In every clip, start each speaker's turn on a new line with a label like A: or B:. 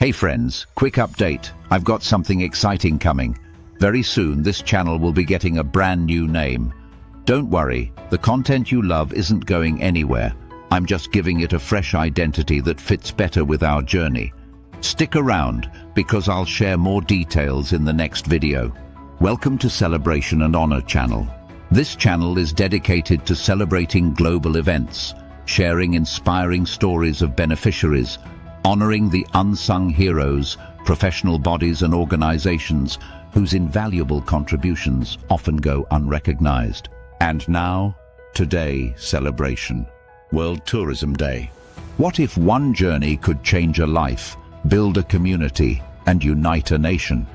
A: Hey friends, quick update. I've got something exciting coming. Very soon this channel will be getting a brand new name. Don't worry, the content you love isn't going anywhere. I'm just giving it a fresh identity that fits better with our journey. Stick around, because I'll share more details in the next video. Welcome to Celebration and Honor channel. This channel is dedicated to celebrating global events, sharing inspiring stories of beneficiaries, honoring the unsung heroes, professional bodies and organizations whose invaluable contributions often go unrecognized. And now, today celebration, World Tourism Day. What if one journey could change a life, build a community, and unite a nation?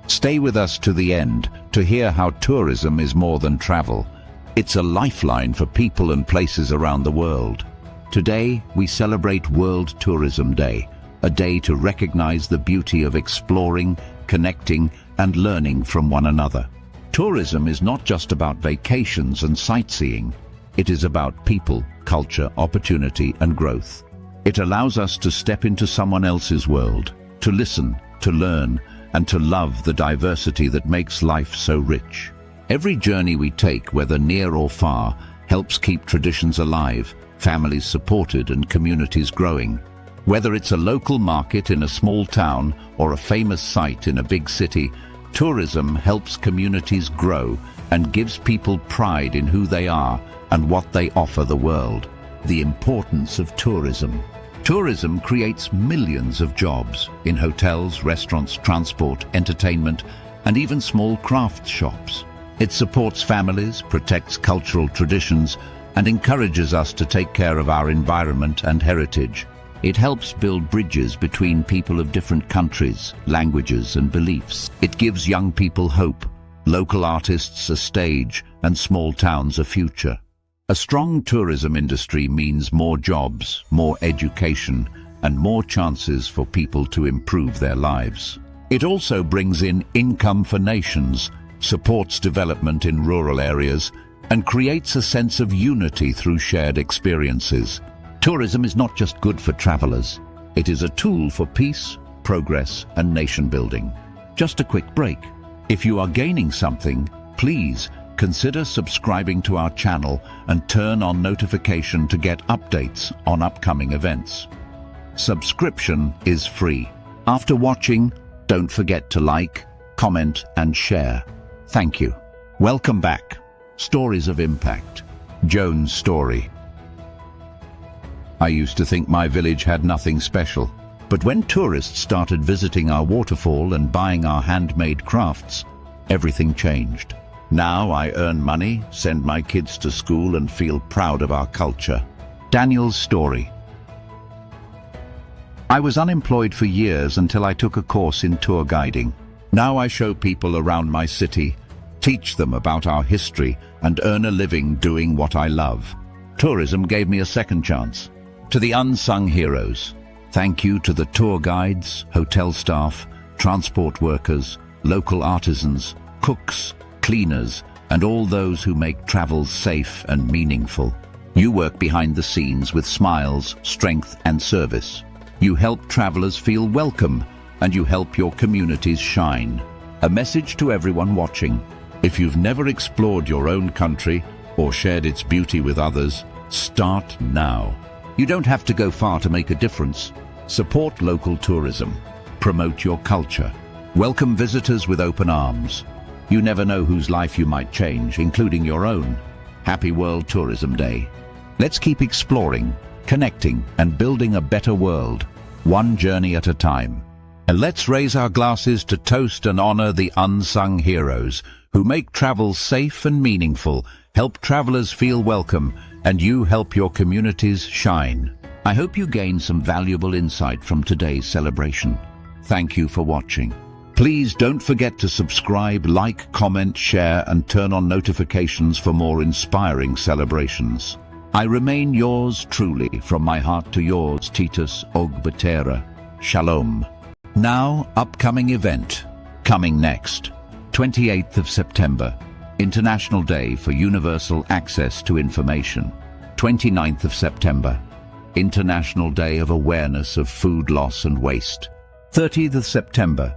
A: Stay with us to the end to hear how tourism is more than travel. It's a lifeline for people and places around the world. Today, we celebrate World Tourism Day, a day to recognize the beauty of exploring, connecting, and learning from one another. Tourism is not just about vacations and sightseeing. It is about people, culture, opportunity, and growth. It allows us to step into someone else's world, to listen, to learn, and to love the diversity that makes life so rich. Every journey we take, whether near or far, helps keep traditions alive, families supported, and communities growing. Whether it's a local market in a small town or a famous site in a big city, tourism helps communities grow and gives people pride in who they are and what they offer the world. The importance of tourism. Tourism creates millions of jobs in hotels, restaurants, transport, entertainment, and even small craft shops. It supports families, protects cultural traditions, and encourages us to take care of our environment and heritage. It helps build bridges between people of different countries, languages, and beliefs. It gives young people hope, local artists a stage, and small towns a future. A strong tourism industry means more jobs, more education, and more chances for people to improve their lives. It also brings in income for nations, supports development in rural areas, and creates a sense of unity through shared experiences. Tourism is not just good for travelers. It is a tool for peace, progress, and nation building. Just a quick break. If you are gaining something, please consider subscribing to our channel and turn on notification to get updates on upcoming events. Subscription is free. After watching, don't forget to like, comment, and share. Thank you. Welcome back. Stories of Impact. Joan's story. I used to think my village had nothing special, but when tourists started visiting our waterfall and buying our handmade crafts, everything changed. Now I earn money, send my kids to school, and feel proud of our culture. Daniel's story. I was unemployed for years until I took a course in tour guiding. Now I show people around my city, teach them about our history, and earn a living doing what I love. Tourism gave me a second chance. To the unsung heroes, thank you to the tour guides, hotel staff, transport workers, local artisans, cooks, cleaners, and all those who make travel safe and meaningful. You work behind the scenes with smiles, strength, and service. You help travelers feel welcome, and you help your communities shine. A message to everyone watching. If you've never explored your own country or shared its beauty with others, start now. You don't have to go far to make a difference. Support local tourism. Promote your culture. Welcome visitors with open arms. You never know whose life you might change, including your own. Happy World Tourism Day. Let's keep exploring, connecting, and building a better world, one journey at a time. And let's raise our glasses to toast and honor the unsung heroes who make travel safe and meaningful, help travelers feel welcome, and you help your communities shine. I hope you gain some valuable insight from today's celebration. Thank you for watching. Please don't forget to subscribe, like, comment, share, and turn on notifications for more inspiring celebrations. I remain yours truly, from my heart to yours, Titus Ogbatera. Shalom. Now, upcoming event. Coming next. 28th of September. International Day for Universal Access to Information. 29th of September. International Day of Awareness of Food Loss and Waste. 30th of September,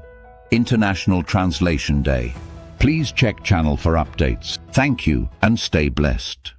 A: International Translation Day. Please check channel for updates. Thank you and stay blessed.